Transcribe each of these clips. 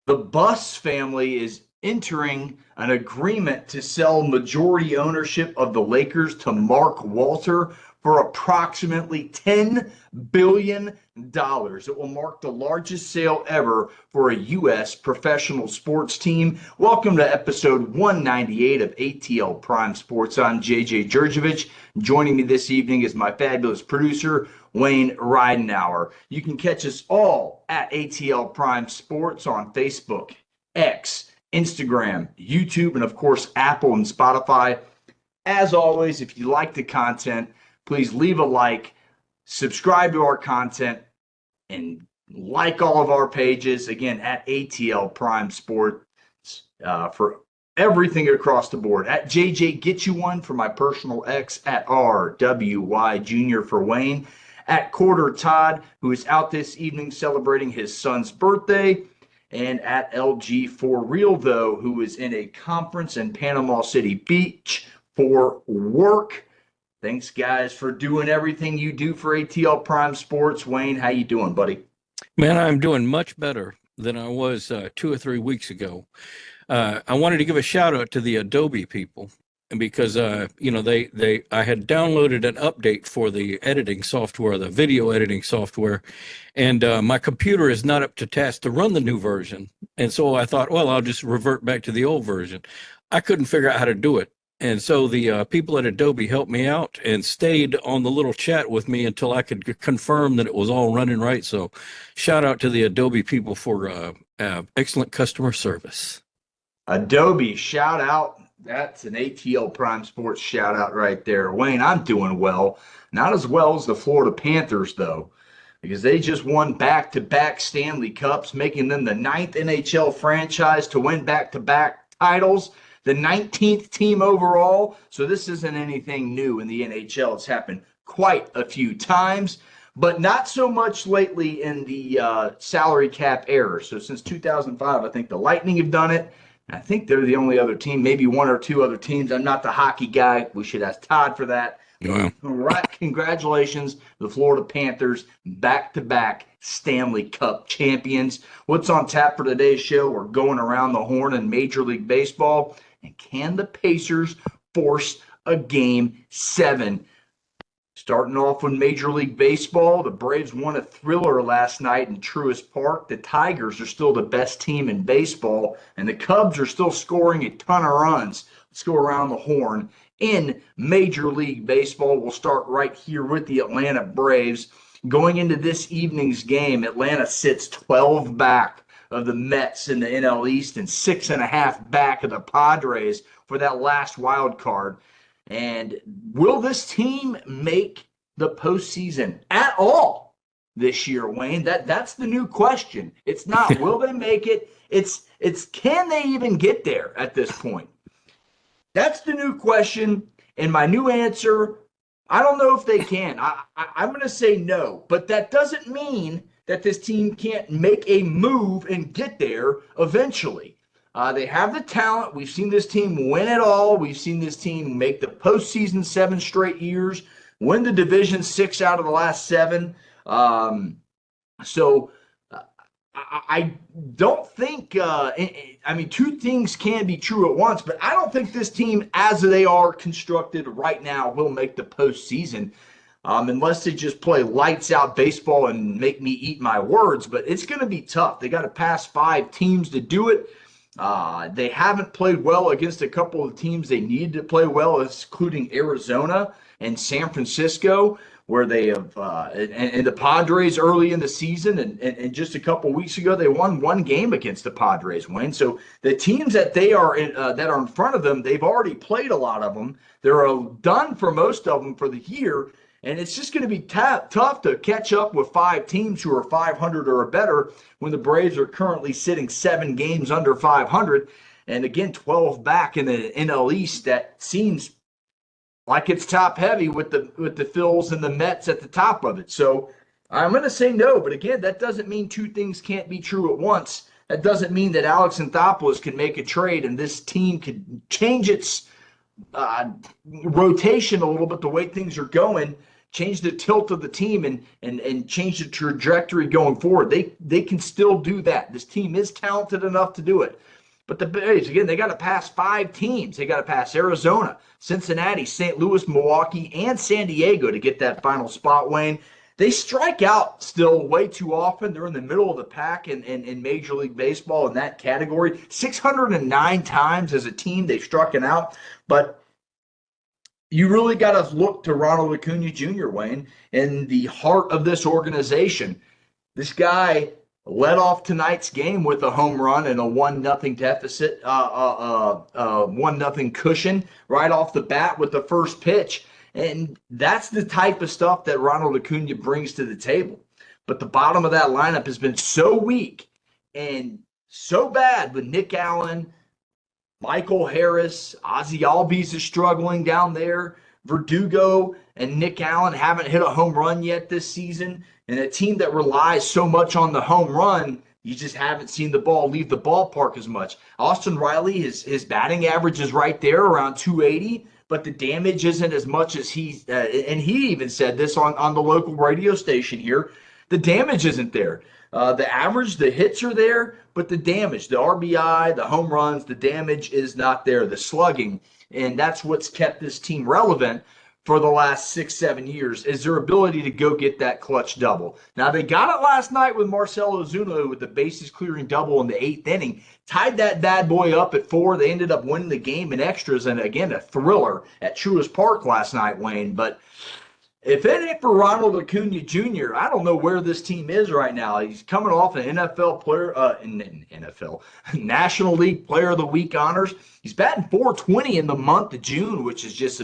The Buss family is entering an agreement to sell majority ownership of the Lakers to Mark Walter for approximately $10 billion. It will mark the largest sale ever for a U.S. professional sports team. Welcome to episode 198 of ATL Prime Sports. I'm JJ Jurjevich. Joining me this evening is my fabulous producer, Wayne Ridenauer. You can catch us all at ATL Prime Sports on Facebook, X, Instagram, YouTube, and of course, Apple and Spotify. As always, if you like the content, please leave a like, subscribe to our content, and like all of our pages, again, at ATL Prime Sports for everything across the board. At JJ Get You One for my personal X, at RWY Jr. for Wayne, at Quarter Todd, who is out this evening celebrating his son's birthday, and at LG For Real, though, who is in a conference in Panama City Beach for work. Thanks, guys, for doing everything you do for ATL Prime Sports. Wayne, how you doing, buddy? Man, I'm doing much better than I was 2 or 3 weeks ago. I wanted to give a shout out to the Adobe people because I had downloaded an update for the editing software, the video editing software, and my computer is not up to task to run the new version. And so I thought, well, I'll just revert back to the old version. I couldn't figure out how to do it. And so the people at Adobe helped me out and stayed on the little chat with me until I could confirm that it was all running right. So shout out to the Adobe people for excellent customer service. Adobe, shout out. That's an ATL Prime Sports shout out right there. Wayne, I'm doing well. Not as well as the Florida Panthers, though, because they just won back-to-back Stanley Cups, making them the 9th NHL franchise to win back-to-back titles, the 19th team overall. So this isn't anything new in the NHL. It's happened quite a few times, but not so much lately in the salary cap era. So since 2005, I think the Lightning have done it. I think they're the only other team, maybe one or two other teams. I'm not the hockey guy. We should ask Todd for that. Wow. Right. Congratulations, the Florida Panthers, back-to-back Stanley Cup champions. What's on tap for today's show? We're going around the horn in Major League Baseball. And can the Pacers force a Game 7? Starting off with Major League Baseball, the Braves won a thriller last night in Truist Park. The Tigers are still the best team in baseball, and the Cubs are still scoring a ton of runs. Let's go around the horn. In Major League Baseball, we'll start right here with the Atlanta Braves. Going into this evening's game, Atlanta sits 12 back of the Mets in the NL East and 6.5 back of the Padres for that last wild card. And will this team make the postseason at all this year, Wayne? That's the new question. It's not will they make it? It's can they even get there at this point? That's the new question. And my new answer, I don't know if they can. I'm going to say no. But that doesn't mean that this team can't make a move and get there eventually. They have the talent. We've seen this team win it all. We've seen this team make the postseason 7 straight years, win the division 6 out of the last 7. So I don't think, two things can be true at once, but I don't think this team, as they are constructed right now, will make the postseason. Unless they just play lights out baseball and make me eat my words, but it's going to be tough. They got to pass 5 teams to do it. They haven't played well against a couple of teams they needed to play well, including Arizona and San Francisco, where they have, and the Padres early in the season. And just a couple of weeks ago, they won 1 game against the Padres win. So the teams that they are in, that are in front of them, they've already played a lot of them. They're done for most of them for the year. And it's just going to be tough to catch up with 5 teams who are 500 or better when the Braves are currently sitting 7 games under 500. And again, 12 back in the NL East. That seems like it's top heavy with the Phils and the Mets at the top of it. So I'm going to say no. But again, that doesn't mean 2 things can't be true at once. That doesn't mean that Alex Anthopoulos can make a trade and this team could change its rotation a little bit the way things are going change the tilt of the team and change the trajectory going forward. They can still do that. This team is talented enough to do it. But the Braves, again, they got to pass 5 teams. They got to pass Arizona, Cincinnati, St. Louis, Milwaukee, and San Diego to get that final spot, Wayne. They strike out still way too often. They're in the middle of the pack in Major League Baseball in that category. 609 times as a team they've struck out. But you really got to look to Ronald Acuna Jr., Wayne, in the heart of this organization. This guy led off tonight's game with a home run and a 1-0 deficit, 1-0 cushion right off the bat with the first pitch. And that's the type of stuff that Ronald Acuna brings to the table. But the bottom of that lineup has been so weak and so bad with Nick Allen, Michael Harris, Ozzie Albies is struggling down there. Verdugo and Nick Allen haven't hit a home run yet this season. And a team that relies so much on the home run, you just haven't seen the ball leave the ballpark as much. Austin Riley, his batting average is right there around 280, but the damage isn't as much as and he even said this on the local radio station here, the damage isn't there. The average, the hits are there, but the damage, the RBI, the home runs, the damage is not there, the slugging. And that's what's kept this team relevant for the last 6-7 years, is their ability to go get that clutch double. Now, they got it last night with Marcell Ozuna with the bases clearing double in the 8th inning, tied that bad boy up at 4. They ended up winning the game in extras, and again, a thriller at Truist Park last night, Wayne. But if it ain't for Ronald Acuna Jr., I don't know where this team is right now. He's coming off an NFL player, National League Player of the Week honors. He's batting .420 in the month of June, which is just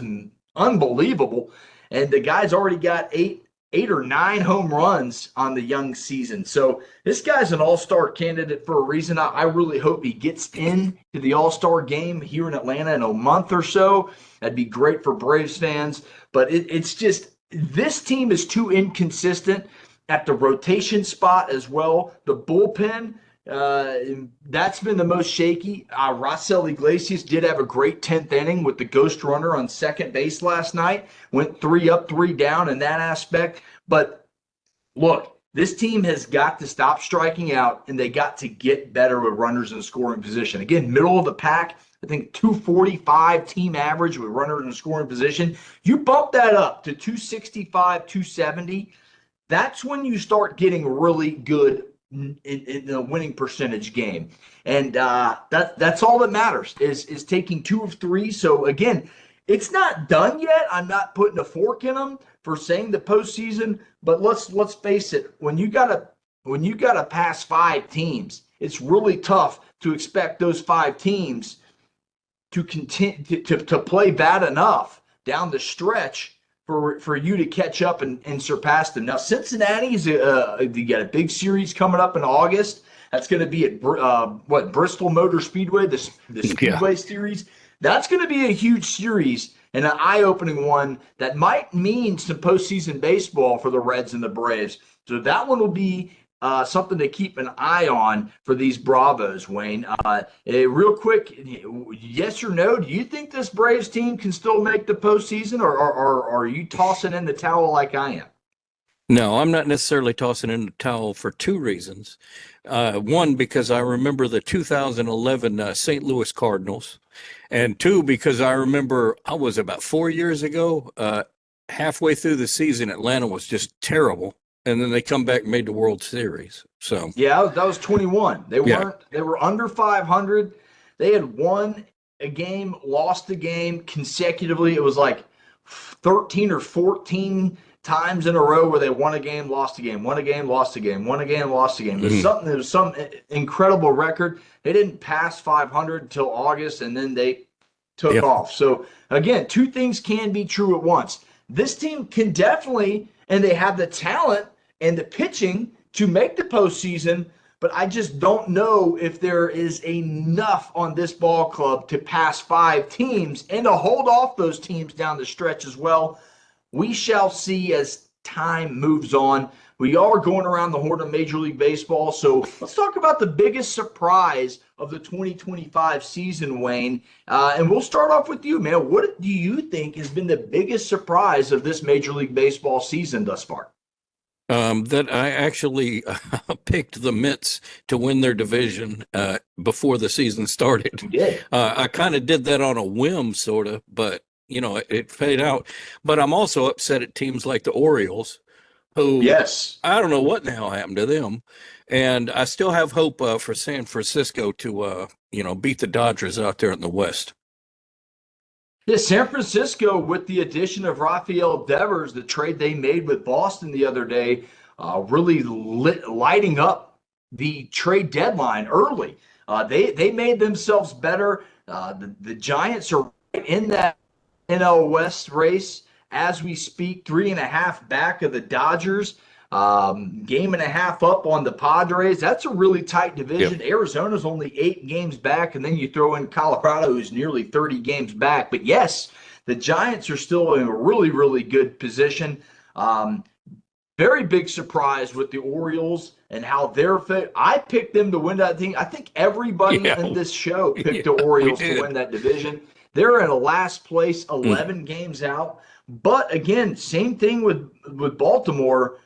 unbelievable. And the guy's already got eight or 9 home runs on the young season. So this guy's an all-star candidate for a reason. I really hope he gets into the all-star game here in Atlanta in a month or so. That'd be great for Braves fans. But it's just, this team is too inconsistent at the rotation spot as well. The bullpen, that's been the most shaky. Raisel Iglesias did have a great 10th inning with the ghost runner on second base last night. Went 3 up, 3 down in that aspect. But look, this team has got to stop striking out, and they got to get better with runners in scoring position. Again, middle of the pack, I think 245 team average with runners in scoring position. You bump that up to 265, 270. That's when you start getting really good in the winning percentage game. And that's all that matters is taking 2 of 3. So again, it's not done yet. I'm not putting a fork in them for saying the postseason, but let's face it, when you gotta pass 5 teams, it's really tough to expect those 5 teams to continue to play bad enough down the stretch for you to catch up and surpass them. Now, Cincinnati's you got a big series coming up in August. That's going to be at Bristol Motor Speedway, the Speedway Series. That's going to be a huge series and an eye-opening one that might mean some postseason baseball for the Reds and the Braves. So that one will be something to keep an eye on for these Bravos, Wayne. Real quick, yes or no, do you think this Braves team can still make the postseason, or are you tossing in the towel like I am? No, I'm not necessarily tossing in the towel for 2 reasons. One, because I remember the 2011 St. Louis Cardinals, and 2, because I remember I was about 4 years ago, halfway through the season, Atlanta was just terrible. And then they come back and made the World Series. So yeah, that was 21. They were under 500. They had won a game, lost a game consecutively. It was like 13 or 14 times in a row where they won a game, lost a game, won a game, lost a game, won a game, lost a game. There was some incredible record. They didn't pass 500 until August, and then they took off. So again, 2 things can be true at once. This team can definitely, and they have the talent and the pitching to make the postseason, but I just don't know if there is enough on this ball club to pass 5 teams and to hold off those teams down the stretch as well. We shall see as time moves on, we are going around the horn of Major League Baseball. So let's talk about the biggest surprise of the 2025 season, Wayne. And we'll start off with you, man. What do you think has been the biggest surprise of this Major League Baseball season thus far? That I actually picked the Mets to win their division before the season started. You did. I kind of did that on a whim, sort of, but it paid out. But I'm also upset at teams like the Orioles, who Yes. I don't know what the hell happened to them, and I still have hope for San Francisco to beat the Dodgers out there in the West. Yeah, San Francisco, with the addition of Rafael Devers, the trade they made with Boston the other day, really lighting up the trade deadline early. They made themselves better. The Giants are right in that NL West race as we speak, 3.5 back of the Dodgers. Game and a half up on the Padres. That's a really tight division. Yep. Arizona's only 8 games back, and then you throw in Colorado, who's nearly 30 games back. But yes, the Giants are still in a really, really good position. Very big surprise with the Orioles and how they're fit. I picked them to win that thing. I think everybody in this show picked the Orioles to win that division. They're in a last place, 11 games out. But again, same thing with Baltimore.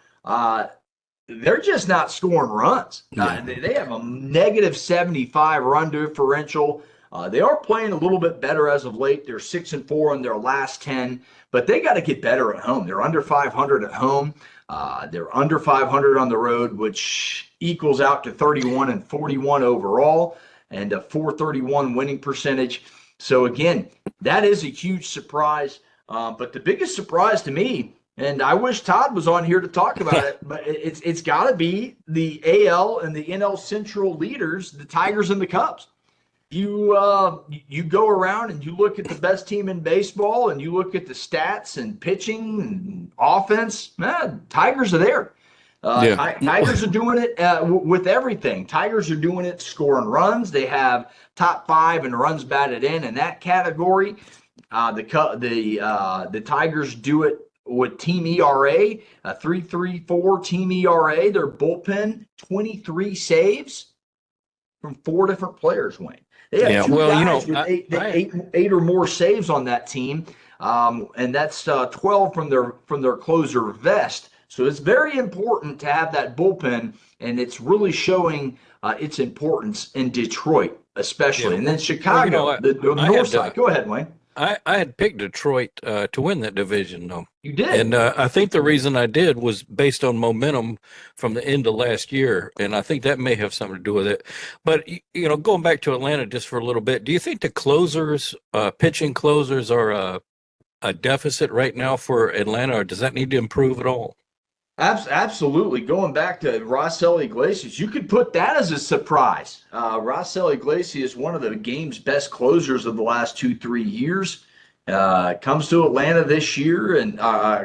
They're just not scoring runs. They have a negative 75 run differential. They are playing a little bit better as of late. They're 6-4 in their last 10, but they got to get better at home. They're under 500 at home. They're under 500 on the road, which equals out to 31-41 overall and a 431 winning percentage. So again, that is a huge surprise. But the biggest surprise to me, and I wish Todd was on here to talk about it, but it's got to be the AL and the NL Central leaders, the Tigers and the Cubs. You go around and you look at the best team in baseball and you look at the stats and pitching and offense, man, Tigers are there. Tigers are doing it with everything. Tigers are doing it scoring runs. They have top 5 in runs batted in that category. The Tigers do it with team ERA, a 3.34 team ERA. Their bullpen, 23 saves from 4 different players, Wayne. They have 2 guys with eight or more saves on that team, and that's 12 from their closer Vest. So it's very important to have that bullpen, and it's really showing its importance in Detroit, especially. And then Chicago, the north side. Go ahead, Wayne. I had picked Detroit to win that division, though. You did. And I think the reason I did was based on momentum from the end of last year, and I think that may have something to do with it. But, going back to Atlanta just for a little bit, do you think the closers, pitching closers, are a deficit right now for Atlanta, or does that need to improve at all? Absolutely. Going back to Raisel Iglesias, you could put that as a surprise. Raisel Iglesias is one of the game's best closers of the last 2-3 years. Comes to Atlanta this year and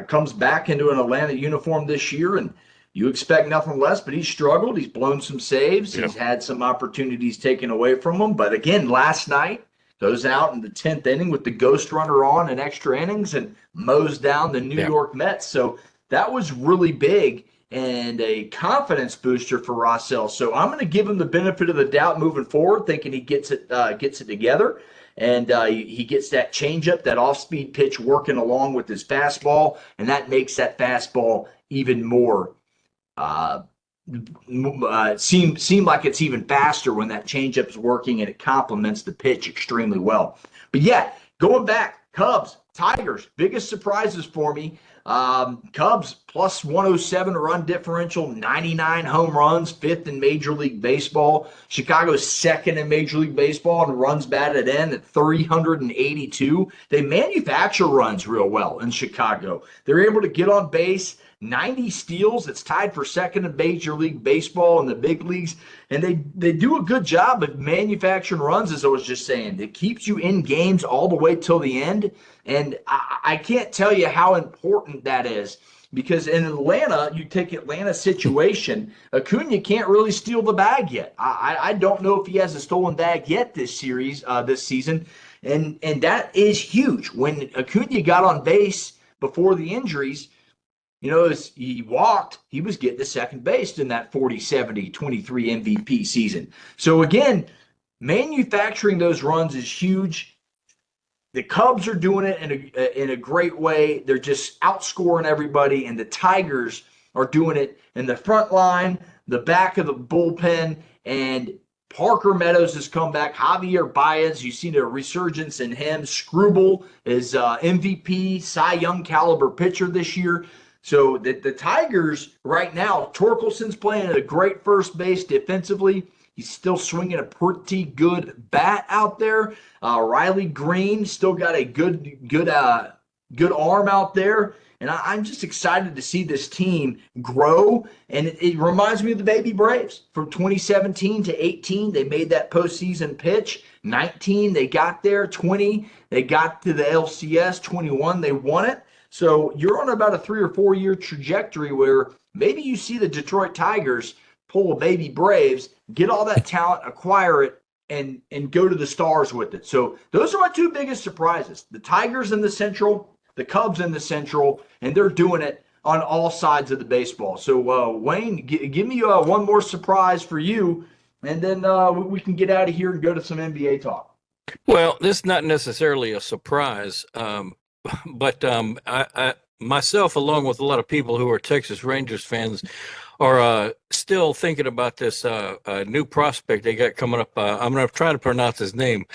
comes back into an Atlanta uniform this year, and you expect nothing less, but he's struggled. He's blown some saves. He's had some opportunities taken away from him. But again, last night, goes out in the 10th inning with the ghost runner on in extra innings and mows down the New York Mets. So that was really big and a confidence booster for Raisel. So I'm going to give him the benefit of the doubt moving forward, thinking he gets it together. And he gets that changeup, that off-speed pitch working along with his fastball, and that makes that fastball even more seem like it's even faster when that changeup is working, and it complements the pitch extremely well. But yeah, going back, Cubs, Tigers, biggest surprises for me. Cubs plus 107 run differential, 99 home runs, 5th in Major League Baseball. Chicago's 2nd in Major League Baseball and runs batted in at 382. They manufacture runs real well in Chicago. They're able to get on base, 90 steals. It's tied for 2nd in Major League Baseball in the big leagues. And they do a good job of manufacturing runs, as I was just saying. It keeps you in games all the way till the end. And I can't tell you how important that is, because in Atlanta, you take Atlanta's situation, Acuna can't really steal the bag yet. I don't know if he has a stolen bag yet this season. And that is huge. When Acuna got on base before the injuries, he walked, he was getting to second base in that 40-70 23 MVP season. So again, manufacturing those runs is huge. The Cubs are doing it in a great way. They're just outscoring everybody, and the Tigers are doing it in the front line, the back of the bullpen, and Parker Meadows has come back. Javier Baez, you've seen a resurgence in him. Struble is MVP, Cy Young caliber pitcher this year. So the Tigers right now, Torkelson's playing at a great first base defensively. He's still swinging a pretty good bat out there. Riley Green still got a good arm out there. And I'm just excited to see this team grow. And it reminds me of the Baby Braves from 2017 to 18. They made that postseason pitch. 19, they got there. 20, they got to the LCS. 21, they won it. So you're on about a 3 or 4 year trajectory where maybe you see the Detroit Tigers pull a Baby Braves, get all that talent, acquire it, and go to the stars with it. So those are my two biggest surprises. The Tigers in the Central, the Cubs in the Central, and they're doing it on all sides of the baseball. So, Wayne, give me one more surprise for you, and then we can get out of here and go to some NBA talk. Well, this is not necessarily a surprise, but I myself, along with a lot of people who are Texas Rangers fans, are still thinking about this new prospect they got coming up. I'm going to try to pronounce his name,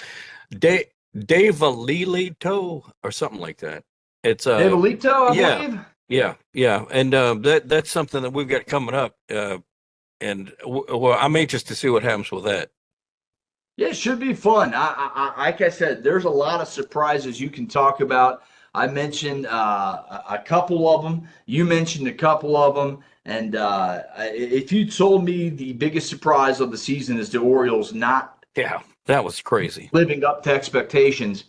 Dave Alito or something like that. It's Dave Alito, I believe. Yeah, and that's something that we've got coming up, and well, I'm anxious to see what happens with that. Yeah, it should be fun. Like I said, there's a lot of surprises you can talk about. I mentioned a couple of them. You mentioned a couple of them. And if you told me the biggest surprise of the season is the Orioles not that was crazy, living up to expectations,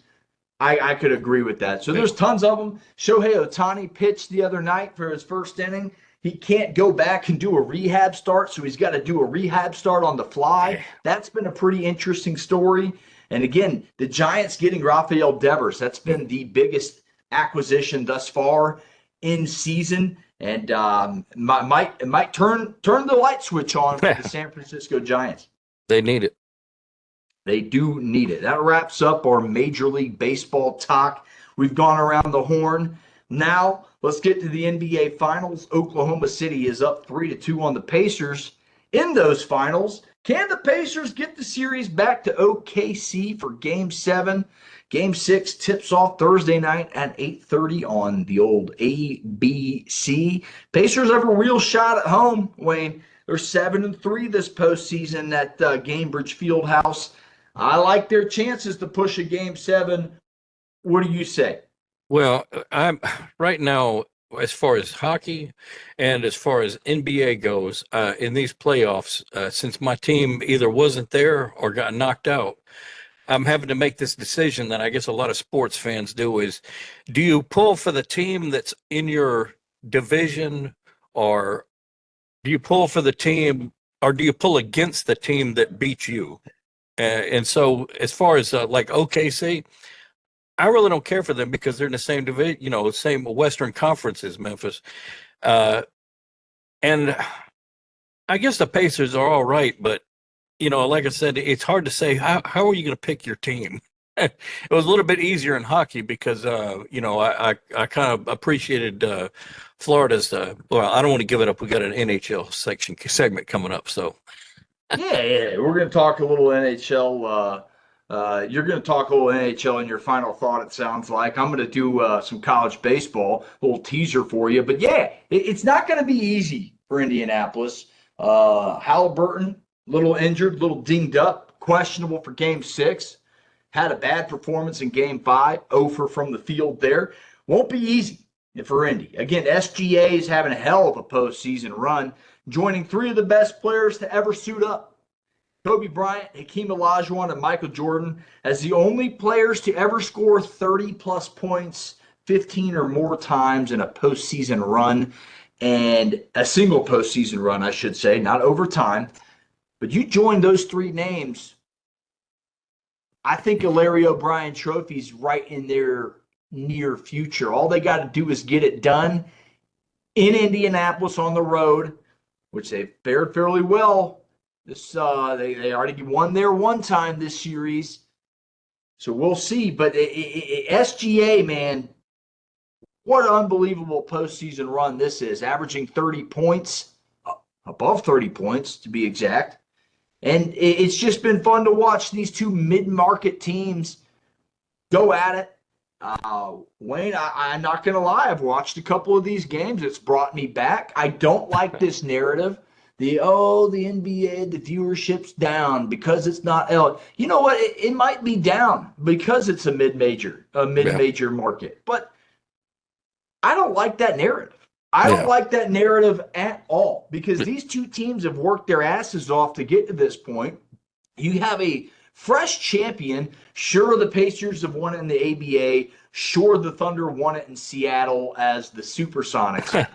I could agree with that. So there's tons of them. Shohei Ohtani pitched the other night for his first inning. He can't go back and do a rehab start, so he's got to do a rehab start on the fly. That's been a pretty interesting story. And again, the Giants getting Rafael Devers, that's been the biggest acquisition thus far in season. And might turn the light switch on for the San Francisco Giants. They need it. They do need it. That wraps up our Major League Baseball talk. We've gone around the horn. Now, let's get to the NBA Finals. Oklahoma City is up 3-2 on the Pacers. In those finals, can the Pacers get the series back to OKC for Game 7? Game 6 tips off Thursday night at 8:30 on the old ABC. Pacers have a real shot at home, Wayne. They're 7-3 this postseason at Gainbridge Fieldhouse. I like their chances to push a Game 7. What do you say? Well, I'm right now, as far as hockey and as far as NBA goes, in these playoffs, since my team either wasn't there or got knocked out, I'm having to make this decision that I guess a lot of sports fans do is, do you pull for the team that's in your division, or do you pull for the team, or do you pull against the team that beat you? And so as far as like OKC, I really don't care for them because they're in the same division, same Western Conference as Memphis. And I guess the Pacers are all right, but like I said, it's hard to say how are you going to pick your team. It was a little bit easier in hockey because I kind of appreciated Florida's. Well, I don't want to give it up. We got an NHL segment coming up, so yeah, we're going to talk a little NHL. You're going to talk a little NHL in your final thought, it sounds like. I'm going to do some college baseball, a little teaser for you. But yeah, it's not going to be easy for Indianapolis. Halliburton, little injured, little dinged up, questionable for Game 6. Had a bad performance in Game 5, 0 from the field there. Won't be easy for Indy. Again, SGA is having a hell of a postseason run, joining 3 of the best players to ever suit up. Kobe Bryant, Hakeem Olajuwon, and Michael Jordan as the only players to ever score 30-plus points 15 or more times in a postseason run, and a single postseason run, I should say, not over time. But you join those 3 names, I think a Larry O'Brien trophy's right in their near future. All they got to do is get it done in Indianapolis on the road, which they fared fairly well. They already won there one time this series, so we'll see. But SGA, man, what an unbelievable postseason run this is, averaging 30 points, above 30 points to be exact. And it's just been fun to watch these two mid-market teams go at it. Wayne, I'm not going to lie. I've watched a couple of these games. It's brought me back. I don't like this narrative. The NBA, the viewership's down because it's not L. You know what? It might be down because it's a mid-major market. But I don't like that narrative. I don't like that narrative at all because these two teams have worked their asses off to get to this point. You have a fresh champion. Sure, the Pacers have won it in the ABA. Sure, the Thunder won it in Seattle as the Supersonics.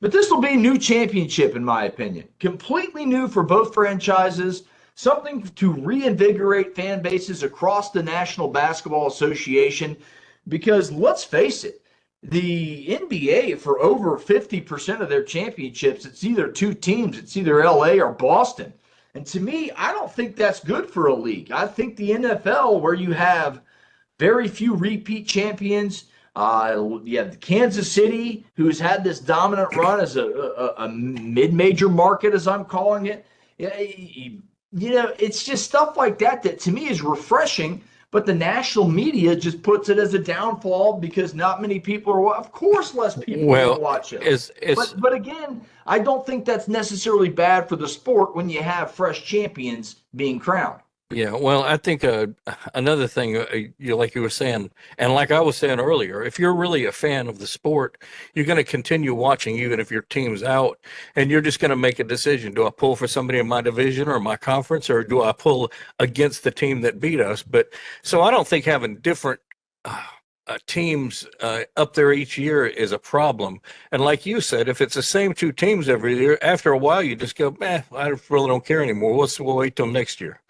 But this will be a new championship, in my opinion. Completely new for both franchises. Something to reinvigorate fan bases across the National Basketball Association. Because let's face it, the NBA, for over 50% of their championships, it's either two teams. It's either LA or Boston. And to me, I don't think that's good for a league. I think the NFL, where you have very few repeat champions, the Kansas City, who's had this dominant run as a mid-major market, as I'm calling it. It's just stuff like that to me is refreshing. But the national media just puts it as a downfall because not many people are. Of course, less people will watch it. But again, I don't think that's necessarily bad for the sport when you have fresh champions being crowned. Yeah, well, I think another thing, like you were saying, and like I was saying earlier, if you're really a fan of the sport, you're going to continue watching even if your team's out, and you're just going to make a decision. Do I pull for somebody in my division or my conference, or do I pull against the team that beat us? But so I don't think having different teams up there each year is a problem. And like you said, if it's the same two teams every year, after a while, you just go, I really don't care anymore. We'll wait till next year.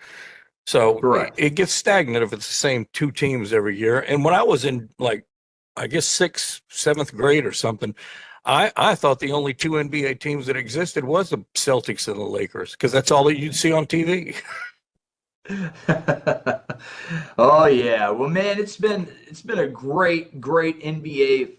So it gets stagnant if it's the same two teams every year. And when I was in I guess 6th, 7th grade or something, I thought the only two NBA teams that existed was the Celtics and the Lakers because that's all that you'd see on TV. Oh yeah. Well, man, it's been a great NBA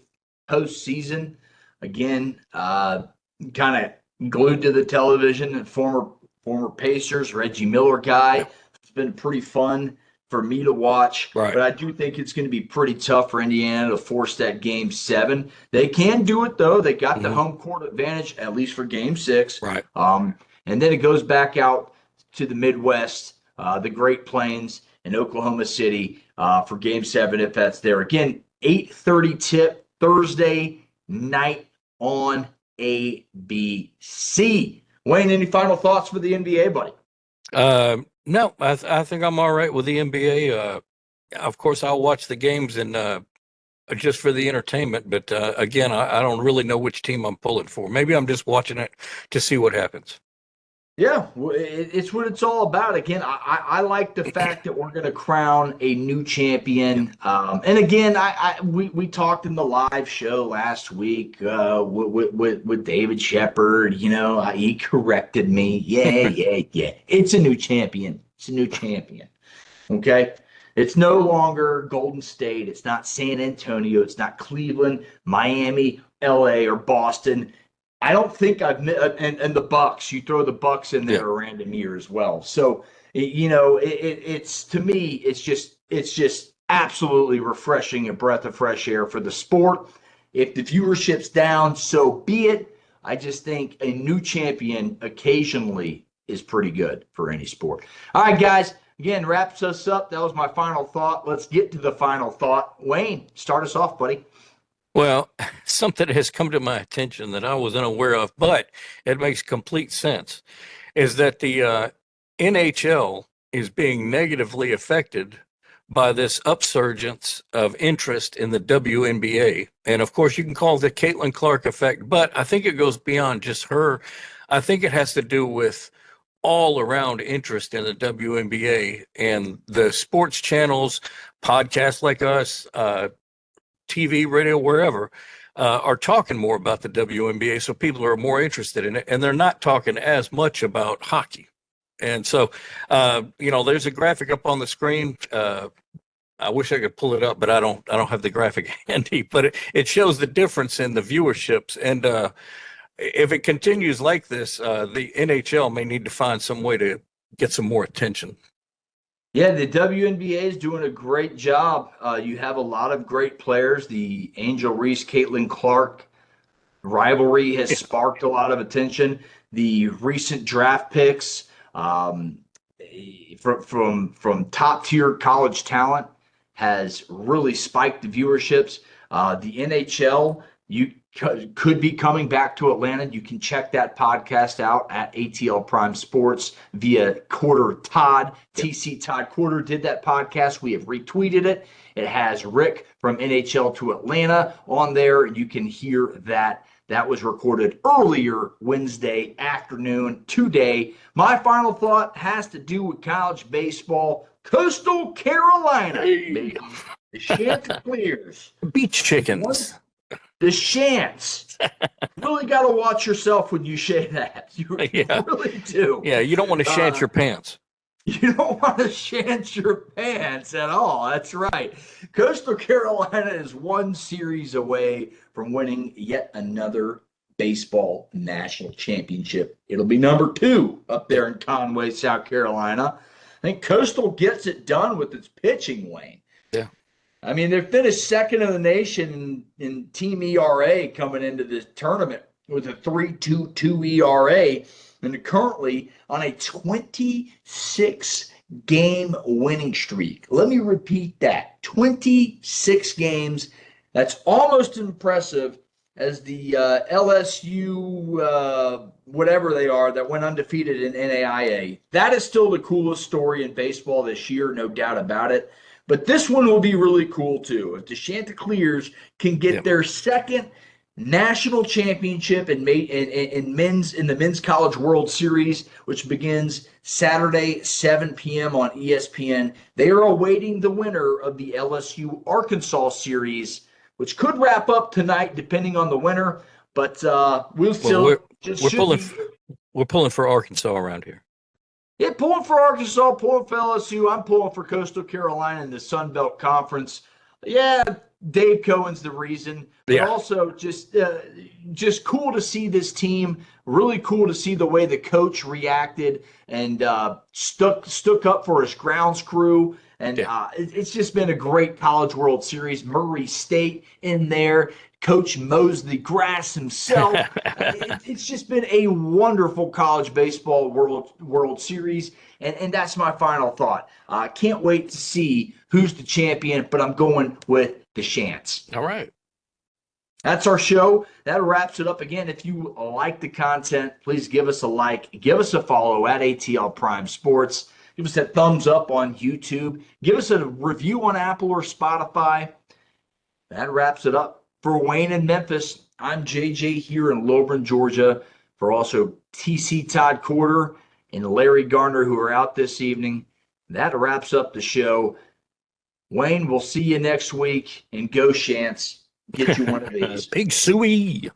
postseason. Again, kind of glued to the television and former Pacers, Reggie Miller guy. It's been pretty fun for me to watch, but I do think it's going to be pretty tough for Indiana to force that Game 7. They can do it, though. They got the home court advantage, at least for Game 6. Right. And then it goes back out to the Midwest, the Great Plains, and Oklahoma City for Game 7, if that's there. Again, 8:30 tip Thursday night on ABC. Wayne, any final thoughts for the NBA, buddy? No, I think I'm all right with the NBA. Of course, I'll watch the games and just for the entertainment. But again, I don't really know which team I'm pulling for. Maybe I'm just watching it to see what happens. Yeah, it's what it's all about. Again, I like the fact that we're going to crown a new champion. And again, we talked in the live show last week with David Shepard. He corrected me. Yeah. It's a new champion. It's a new champion. Okay. It's no longer Golden State. It's not San Antonio. It's not Cleveland, Miami, LA, or Boston. I don't think and the Bucks. You throw the Bucks in there a random year as well. So it's to me, it's just absolutely refreshing, a breath of fresh air for the sport. If the viewership's down, so be it. I just think a new champion occasionally is pretty good for any sport. All right, guys. Again, wraps us up. That was my final thought. Let's get to the final thought. Wayne, start us off, buddy. Well, something has come to my attention that I was unaware of, but it makes complete sense, is that the NHL is being negatively affected by this upsurgence of interest in the WNBA. And of course, you can call it the Caitlin Clark effect, but I think it goes beyond just her. I think it has to do with all around interest in the WNBA and the sports channels, podcasts like us, TV, radio, wherever, are talking more about the WNBA, so people are more interested in it, and they're not talking as much about hockey. And so, there's a graphic up on the screen. I wish I could pull it up, but I don't have the graphic handy. But it shows the difference in the viewerships, and if it continues like this, the NHL may need to find some way to get some more attention. Yeah, the WNBA is doing a great job. You have a lot of great players. The Angel Reese, Caitlin Clark rivalry has sparked a lot of attention. The recent draft picks from top tier college talent has really spiked the viewerships. The NHL, you could be coming back to Atlanta. You can check that podcast out at ATL Prime Sports via Quarter Todd. TC Todd Quarter did that podcast. We have retweeted it. It has Rick from NHL to Atlanta on there. You can hear that. That was recorded earlier Wednesday afternoon today. My final thought has to do with college baseball. Coastal Carolina, baby. The Chanticleers. Beach chickens. The Shants. Really got to watch yourself when you say that. You really do. Yeah, you don't want to shant your pants. You don't want to shant your pants at all. That's right. Coastal Carolina is one series away from winning yet another baseball national championship. It'll be number 2 up there in Conway, South Carolina. I think Coastal gets it done with its pitching, Wayne. Yeah. I mean, they finished second in the nation in team ERA coming into this tournament with a 3.22 ERA, and they're currently on a 26-game winning streak. Let me repeat that. 26 games. That's almost impressive as the LSU, whatever they are, that went undefeated in NAIA. That is still the coolest story in baseball this year, no doubt about it. But this one will be really cool, too. If the Chanticleers can get their second national championship in the Men's College World Series, which begins Saturday, 7 p.m. on ESPN, they are awaiting the winner of the LSU-Arkansas series, which could wrap up tonight depending on the winner. But we're pulling for Arkansas around here. Yeah, pulling for Arkansas, pulling for LSU. I'm pulling for Coastal Carolina in the Sun Belt Conference. Yeah, Dave Cohen's the reason, but also just cool to see this team. Really cool to see the way the coach reacted and stuck up for his grounds crew. And it's just been a great College World Series. Murray State in there. Coach mows the grass himself. It's just been a wonderful college baseball World Series, and that's my final thought. I can't wait to see who's the champion, but I'm going with the Shants. All right. That's our show. That wraps it up. Again, if you like the content, please give us a like. Give us a follow at ATL Prime Sports. Give us that thumbs up on YouTube. Give us a review on Apple or Spotify. That wraps it up. For Wayne in Memphis, I'm JJ here in Lobron, Georgia. For also TC Todd Quarter and Larry Garner, who are out this evening. That wraps up the show. Wayne, we'll see you next week. And go Shants. Get you one of these. Big Suey.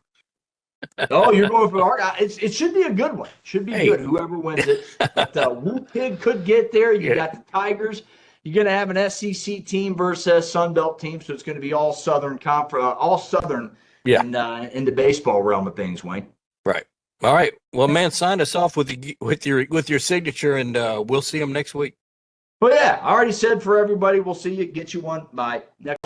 Oh, you're going for the it should be a good one. Should be good, whoever wins it. But Woo Pig could get there. You got the Tigers. You're going to have an SEC team versus Sun Belt team, so it's going to be all Southern in the baseball realm of things, Wayne. Right. All right. Well, man, sign us off with your signature, and we'll see them next week. Well, yeah, I already said for everybody, we'll see you. Get you one. Bye. Next.